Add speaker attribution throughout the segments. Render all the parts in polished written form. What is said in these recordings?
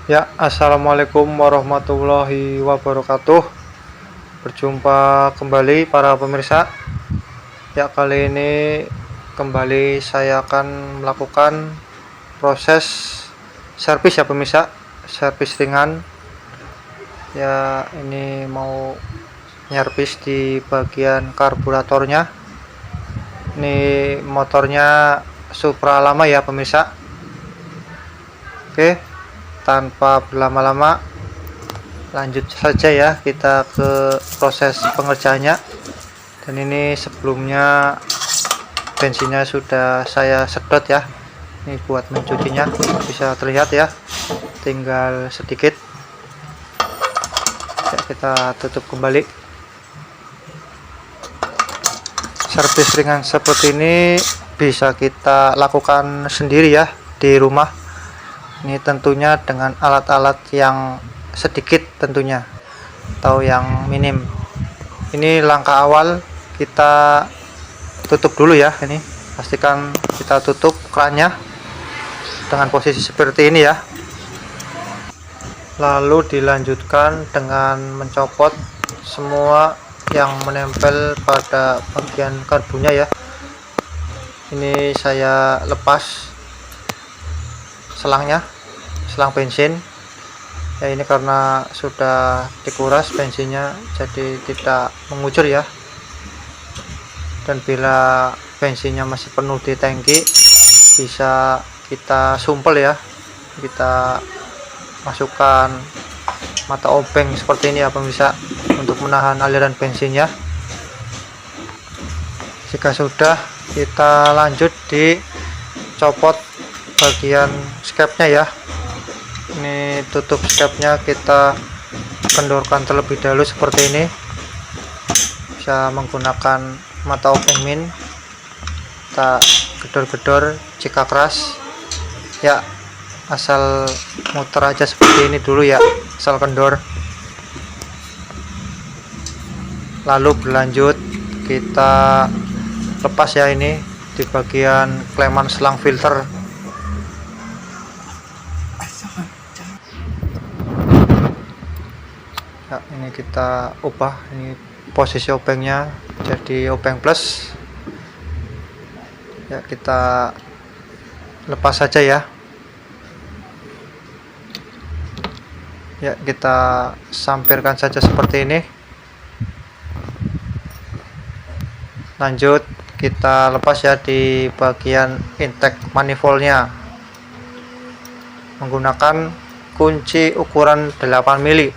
Speaker 1: Ya, assalamualaikum warahmatullahi wabarakatuh. Berjumpa kembali para pemirsa. Ya, kali ini kembali saya akan melakukan proses servis ya pemirsa, servis ringan. Ya, ini mau nyervis di bagian karburatornya. Ini motornya Supra lama ya pemirsa. Oke, tanpa berlama-lama lanjut saja ya kita ke proses pengerjaannya. Dan ini sebelumnya bensinnya sudah saya sedot ya, ini buat mencucinya, bisa terlihat ya, tinggal sedikit ya. Kita tutup kembali. Servis ringan seperti ini bisa kita lakukan sendiri ya di rumah. Ini tentunya dengan alat-alat yang sedikit tentunya, atau yang minim. Ini langkah awal, kita tutup dulu ya. Ini pastikan kita tutup kerannya dengan posisi seperti ini ya. Lalu dilanjutkan dengan mencopot semua yang menempel pada bagian karbunya ya. Ini saya lepas selangnya, selang bensin ya. Ini karena sudah dikuras bensinnya, jadi tidak mengucur ya. Dan bila bensinnya masih penuh di tangki, bisa kita sumpel ya, kita masukkan mata obeng seperti ini ya pemirsa, untuk menahan aliran bensinnya. Jika sudah, kita lanjut di copot bagian skepnya ya. Ini tutup skepnya kita kendorkan terlebih dahulu seperti ini, bisa menggunakan mata obeng min. Kita gedor-gedor jika keras ya, asal muter aja seperti ini dulu ya, asal kendor. Lalu berlanjut kita lepas ya, ini di bagian kleman selang filter. Ya, ini kita ubah ini posisi obengnya jadi obeng plus ya. Kita lepas saja ya. Ya, kita sampirkan saja seperti ini. Lanjut kita lepas ya di bagian intake manifoldnya menggunakan kunci ukuran 8 mili.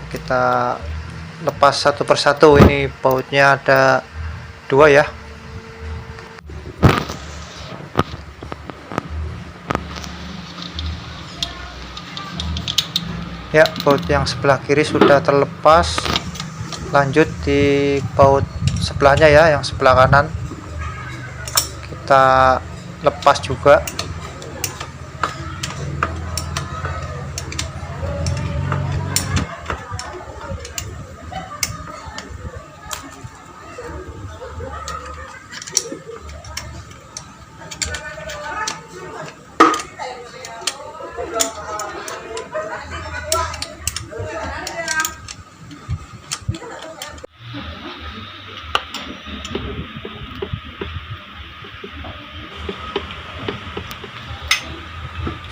Speaker 1: Kita lepas satu persatu. Ini bautnya ada 2 ya. Ya, baut yang sebelah kiri sudah terlepas. Lanjut di baut sebelahnya ya, yang sebelah kanan kita lepas juga.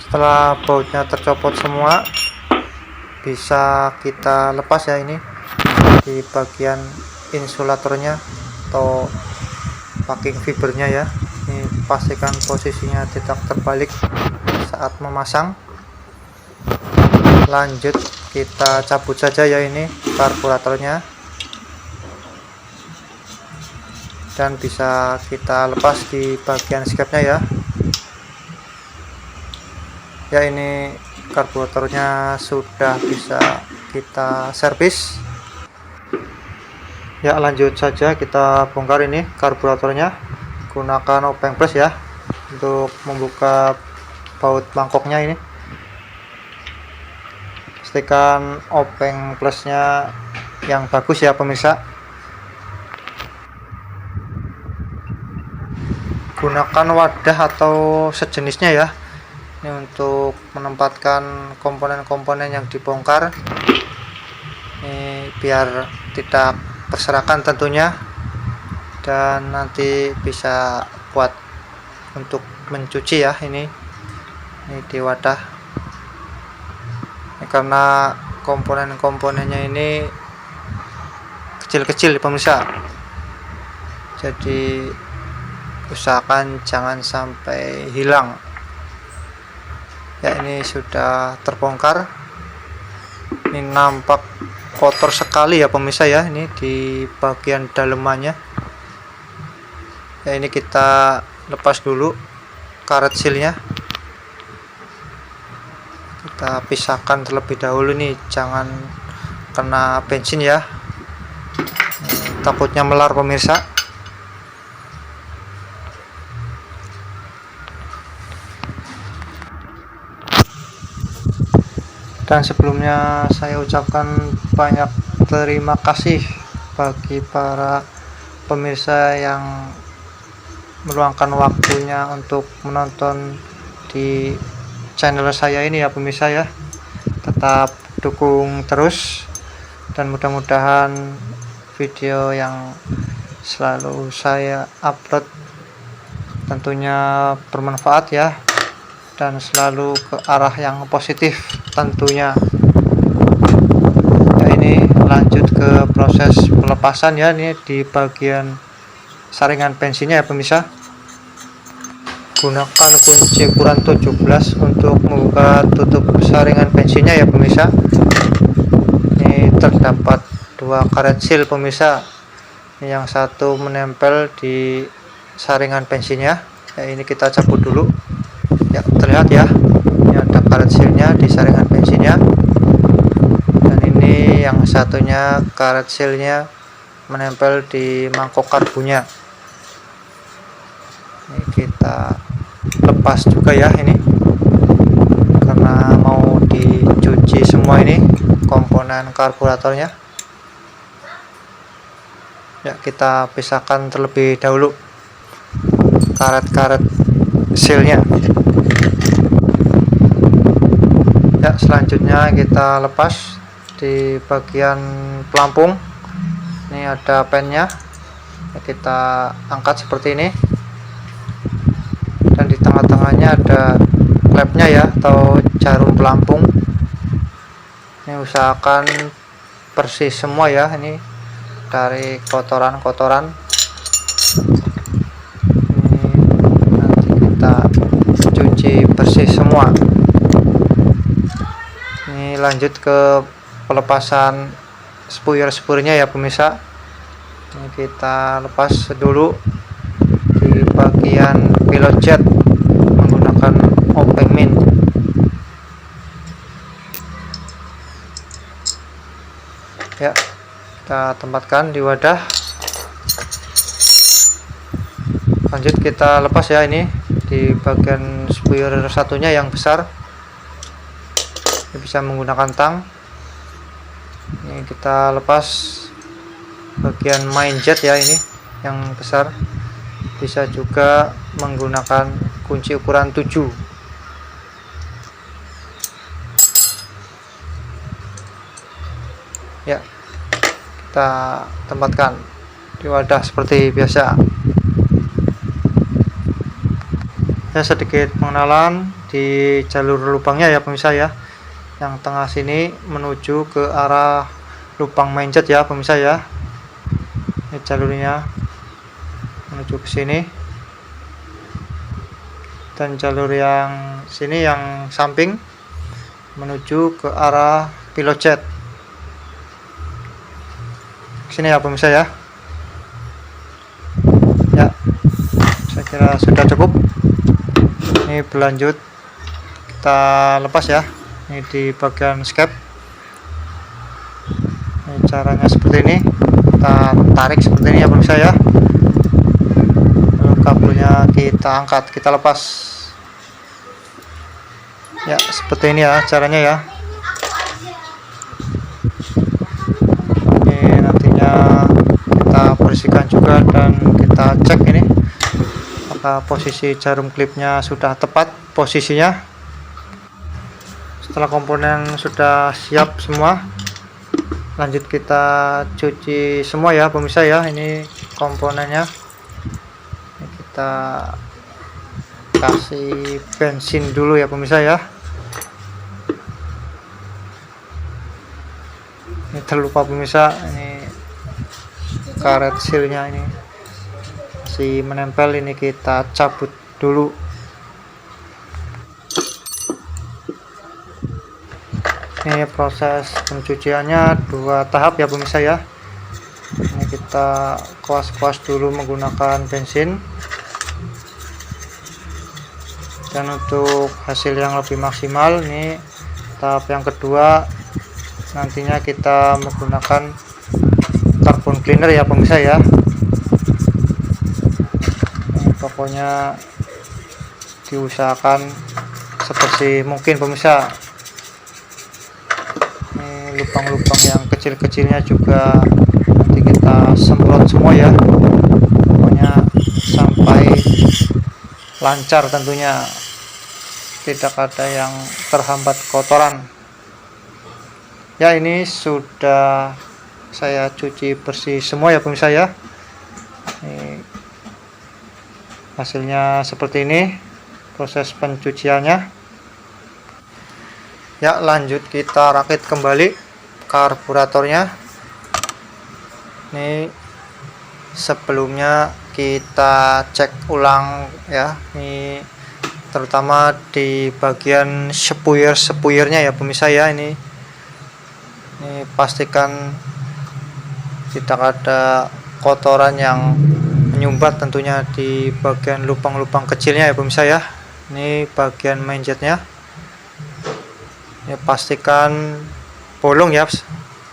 Speaker 1: Setelah bautnya tercopot semua, bisa kita lepas ya. Ini di bagian insulatornya atau packing fibernya ya. Ini pastikan posisinya tidak terbalik saat memasang. Lanjut kita cabut saja ya, ini karburatornya, dan bisa kita lepas di bagian skepnya ya. Ya, ini karburatornya sudah bisa kita servis ya. Lanjut saja kita bongkar ini karburatornya, gunakan obeng plus ya untuk membuka baut mangkoknya. Ini pastikan obeng plusnya yang bagus ya pemirsa. Gunakan wadah atau sejenisnya ya. Ini untuk menempatkan komponen-komponen yang dibongkar, ini biar tidak berserakan tentunya, dan nanti bisa buat untuk mencuci ya. Ini di wadah ini, karena komponen-komponennya ini kecil-kecil pemirsa, jadi usahakan jangan sampai hilang ya. Ini sudah terbongkar, ini nampak kotor sekali ya pemirsa ya, ini di bagian dalemannya ya. Ini kita lepas dulu karet sealnya, kita pisahkan terlebih dahulu nih, jangan kena bensin ya, takutnya melar pemirsa. Dan sebelumnya saya ucapkan banyak terima kasih bagi para pemirsa yang meluangkan waktunya untuk menonton di channel saya ini ya pemirsa ya. Tetap dukung terus, dan mudah-mudahan video yang selalu saya upload tentunya bermanfaat ya, dan selalu ke arah yang positif tentunya ya. Ini lanjut ke proses pelepasan ya, ini di bagian saringan bensinnya ya pemirsa. Gunakan kunci ukuran 17 untuk membuka tutup saringan bensinnya ya pemirsa. Ini terdapat dua karet seal pemirsa, yang satu menempel di saringan bensinnya ya. Ini kita cabut dulu ya, terlihat ya, ini ada karet sealnya di saringan bensinnya, dan ini yang satunya karet sealnya menempel di mangkok karbunya. Ini kita lepas juga ya, ini karena mau dicuci semua ini komponen karburatornya ya. Kita pisahkan terlebih dahulu karet-karet sealnya ya. Selanjutnya kita lepas di bagian pelampung, ini ada pennya ya, kita angkat seperti ini, dan di tengah-tengahnya ada klepnya ya, atau jarum pelampung. Ini usahakan bersih semua ya, ini dari kotoran-kotoran. Ini nanti kita cuci bersih semua. Ini lanjut ke pelepasan spuyur-spuyurnya ya pemirsa. Ini kita lepas dulu di bagian pilot jet menggunakan obeng min ya. Kita tempatkan di wadah. Lanjut kita lepas ya, ini di bagian spuyur satunya yang besar, ini bisa menggunakan tang. Ini kita lepas bagian main jet ya, ini yang besar, bisa juga menggunakan kunci ukuran 7 ya. Kita tempatkan di wadah seperti biasa ya. Sedikit pengenalan di jalur lubangnya ya pemirsa ya. Yang tengah sini menuju ke arah lubang main jet ya pemirsa ya. Ini jalurnya menuju ke sini, dan jalur yang sini yang samping menuju ke arah pilot jet sini ya pemirsa ya. Ya, saya kira sudah cukup. Ini berlanjut kita lepas ya, ini di bagian skep. Ini caranya seperti ini, kita tarik seperti ini ya pemirsa ya. Lalu kabelnya kita angkat, kita lepas ya, seperti ini ya caranya ya. Ini nantinya kita bersihkan juga, dan kita cek ini apakah posisi jarum klipnya sudah tepat posisinya. setelah komponen sudah siap semua, lanjut kita cuci semua ya pemirsa ya. Ini komponennya, ini kita kasih bensin dulu ya pemirsa ya. Ini terlupa pemirsa, ini karet silnya ini masih menempel, ini kita cabut dulu. Ini proses pencuciannya 2 tahap ya pemirsa ya. Ini kita kuas-kuas dulu menggunakan bensin, dan untuk hasil yang lebih maksimal ini tahap yang kedua, nantinya kita menggunakan carbon cleaner ya pemirsa ya. Ini pokoknya diusahakan sebersih mungkin pemirsa. Ini lubang-lubang yang kecil-kecilnya juga nanti kita semprot semua ya, pokoknya sampai lancar, tentunya tidak ada yang terhambat kotoran ya. Ini sudah saya cuci bersih semua ya pemirsa ya. Ini hasilnya seperti ini proses pencuciannya ya. Lanjut kita rakit kembali karburatornya. Ini sebelumnya kita cek ulang ya, ini terutama di bagian sepuirnya ya pemirsa ya. Ini pastikan tidak ada kotoran yang menyumbat tentunya di bagian lubang-lubang kecilnya ya pemirsa ya. Ini bagian main jetnya, ini pastikan bolong ya.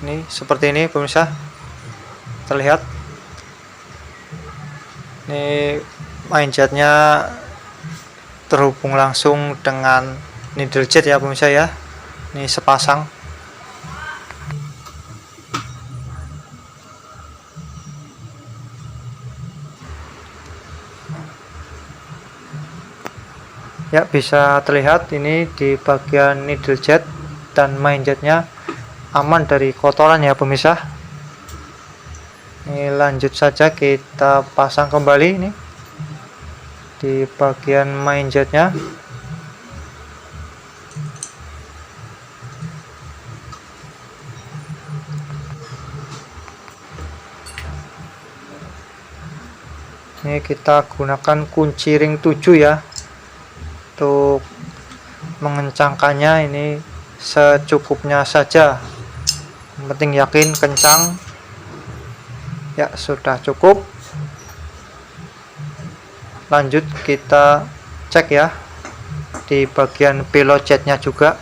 Speaker 1: Ini seperti ini pemirsa, terlihat ini main jetnya terhubung langsung dengan needle jet ya pemirsa ya. Ini sepasang. Ya, bisa terlihat ini di bagian needle jet dan main jetnya aman dari kotoran ya pemirsa. Ini lanjut saja kita pasang kembali ini di bagian main jetnya. Ini kita gunakan kunci ring 7 ya untuk mengencangkannya. Ini secukupnya saja, yang penting yakin kencang ya. Sudah cukup. Lanjut kita cek ya di bagian pilot jetnya juga,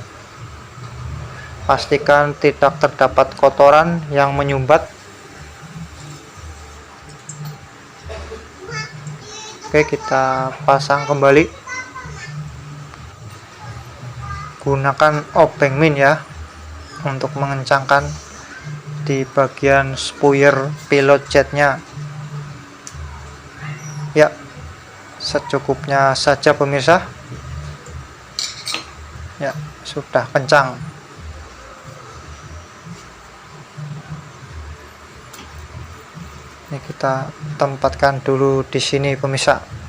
Speaker 1: pastikan tidak terdapat kotoran yang menyumbat. Oke, kita pasang kembali. Gunakan obeng min ya untuk mengencangkan di bagian spuyer pilot jetnya ya. Secukupnya saja pemirsa ya, sudah kencang. Ini kita tempatkan dulu di sini pemirsa.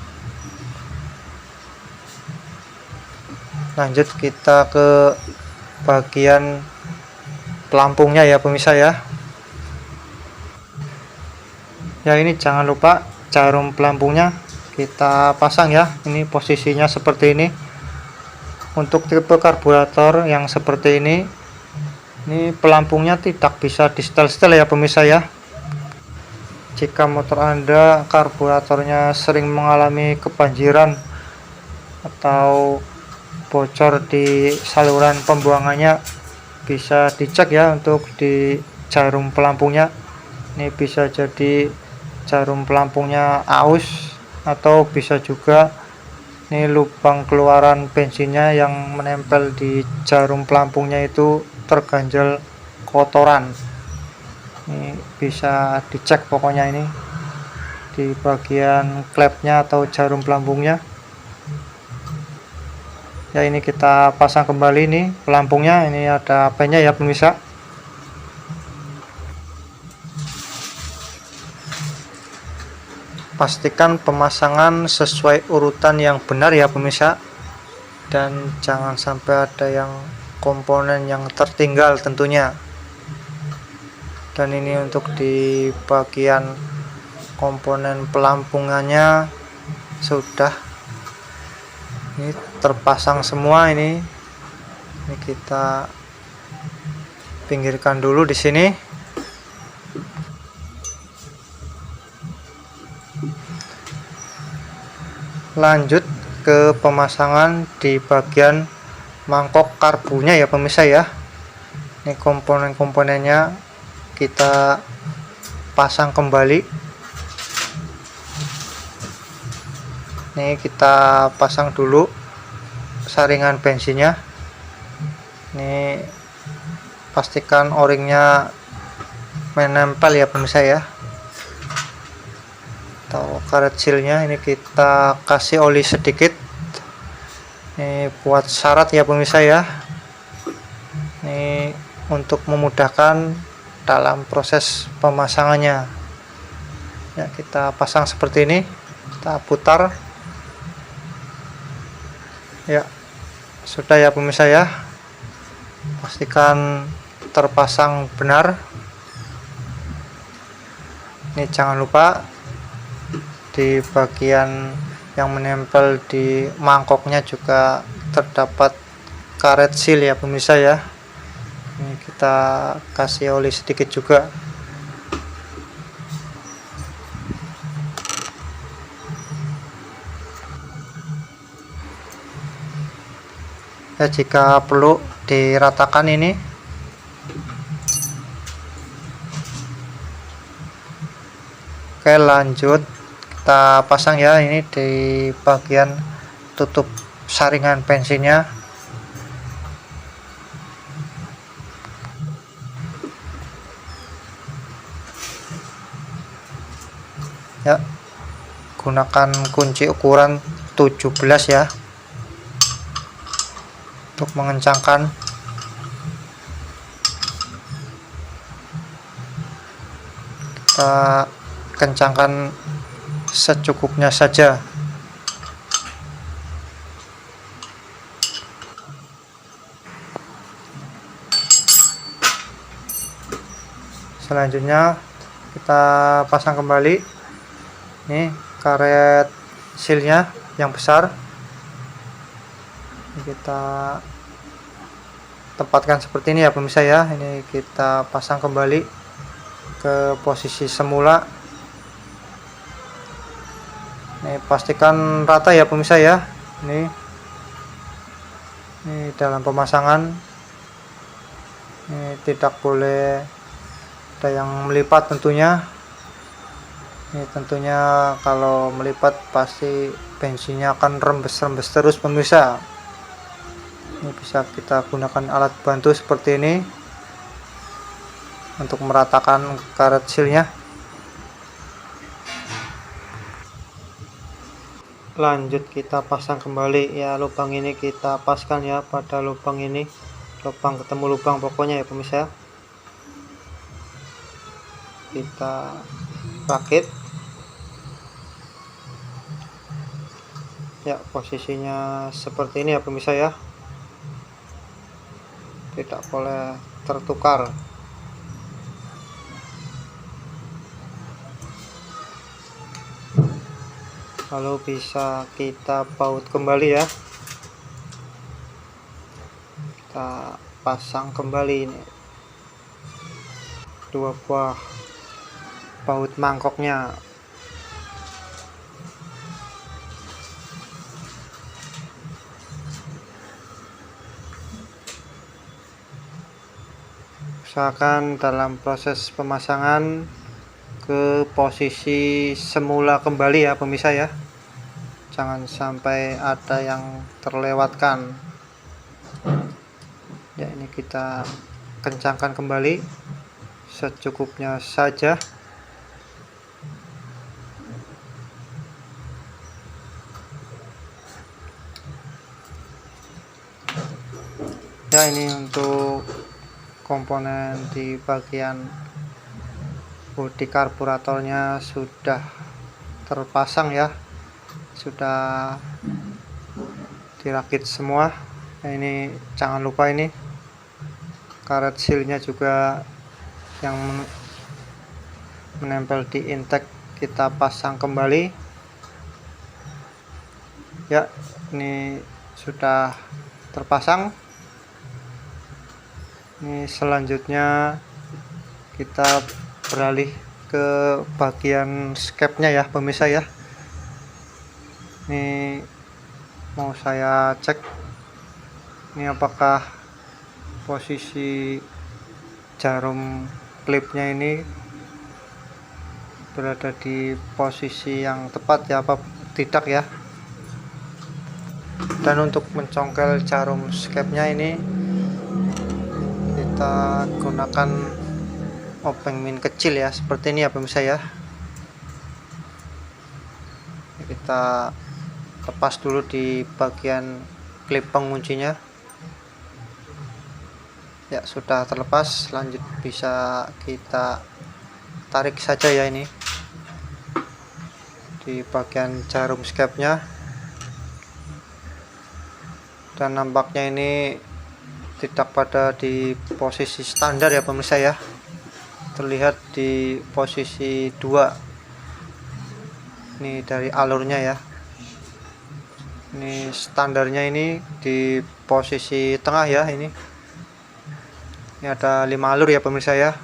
Speaker 1: Lanjut kita ke bagian pelampungnya ya pemirsa ya. Ya, ini jangan lupa jarum pelampungnya kita pasang ya. Ini posisinya seperti ini. Untuk tipe karburator yang seperti ini pelampungnya tidak bisa di setel-setel ya pemirsa ya. Jika motor Anda karburatornya sering mengalami kebanjiran atau bocor di saluran pembuangannya, bisa dicek ya untuk di jarum pelampungnya. Ini bisa jadi jarum pelampungnya aus, atau bisa juga ini lubang keluaran bensinnya yang menempel di jarum pelampungnya itu terganjal kotoran. Ini bisa dicek pokoknya ini di bagian klepnya atau jarum pelampungnya. Ya, ini kita pasang kembali nih pelampungnya. Ini ada pennya ya pemirsa. Pastikan pemasangan sesuai urutan yang benar ya pemirsa, dan jangan sampai ada yang komponen yang tertinggal tentunya. Dan ini untuk di bagian komponen pelampungannya sudah ini terpasang semua. Ini kita pinggirkan dulu di sini. Lanjut ke pemasangan di bagian mangkok karbunya ya pemirsa ya. Ini komponen-komponennya kita pasang kembali. Ini kita pasang dulu saringan bensinnya. Ini pastikan o-ringnya menempel ya pemirsa ya, atau karet sealnya. Ini kita kasih oli sedikit, ini buat syarat ya pemirsa ya. Ini untuk memudahkan dalam proses pemasangannya ya. Kita pasang seperti ini, kita putar ya. Sudah ya pemirsa ya, pastikan terpasang benar. Ini jangan lupa di bagian yang menempel di mangkoknya juga terdapat karet seal ya pemirsa ya. Ini kita kasih oli sedikit juga. Ya, jika perlu diratakan ini. Oke, lanjut kita pasang ya, ini di bagian tutup saringan bensinnya. Ya, gunakan kunci ukuran 17 ya untuk mengencangkan. Kita kencangkan secukupnya saja. Selanjutnya kita pasang kembali nih karet sealnya yang besar. Ini kita tempatkan seperti ini ya pemirsa ya. Ini kita pasang kembali ke posisi semula. Ini pastikan rata ya pemirsa ya. Ini dalam pemasangan ini tidak boleh ada yang melipat tentunya. Ini tentunya kalau melipat pasti bensinnya akan rembes-rembes terus pemirsa. Ini bisa kita gunakan alat bantu seperti ini untuk meratakan karet sealnya. Lanjut kita pasang kembali ya, lubang ini kita paskan ya pada lubang ini, lubang ketemu lubang pokoknya ya pemirsa. Kita rakit ya, posisinya seperti ini ya pemirsa ya, tidak boleh tertukar. Lalu bisa kita baut kembali ya, kita pasang kembali ini dua buah baut mangkoknya. Usahakan dalam proses pemasangan ke posisi semula kembali ya pemirsa ya, jangan sampai ada yang terlewatkan ya. Ini kita kencangkan kembali secukupnya saja. ini untuk komponen di bagian bodi karburatornya sudah terpasang ya, sudah dirakit semua. Nah, ini jangan lupa ini karet sealnya juga yang menempel di intake kita pasang kembali ya. Ini sudah terpasang. Ini selanjutnya kita beralih ke bagian skepnya ya pemirsa ya. Ini mau saya cek ini apakah posisi jarum klipnya ini berada di posisi yang tepat ya apa tidak ya. Dan untuk mencongkel jarum skepnya ini kita gunakan obeng min kecil ya, seperti ini ya pemirsa ya. Kita lepas dulu di bagian klip penguncinya ya, sudah terlepas. Lanjut bisa kita tarik saja ya ini di bagian jarum skepnya, dan nampaknya ini tidak pada di posisi standar ya pemirsa ya, terlihat di posisi 2 ini dari alurnya ya. Ini standarnya ini di posisi tengah ya. Ini ada 5 alur ya pemirsa ya.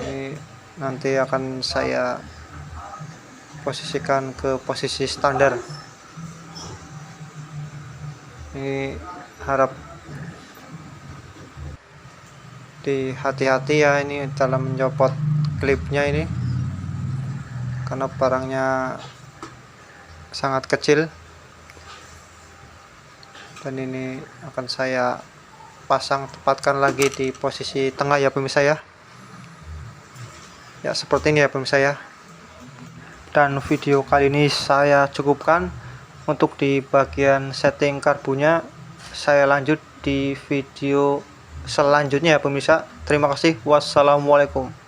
Speaker 1: Ini nanti akan saya posisikan ke posisi standar. Ini harap hati-hati ya ini dalam mencopot klipnya ini, karena barangnya sangat kecil. Dan ini akan saya pasang tepatkan lagi di posisi tengah ya pemirsa ya. Ya seperti ini ya pemirsa ya. Dan video kali ini saya cukupkan. Untuk di bagian setting karbunya saya lanjut di video selanjutnya ya pemirsa. Terima kasih. Wassalamualaikum.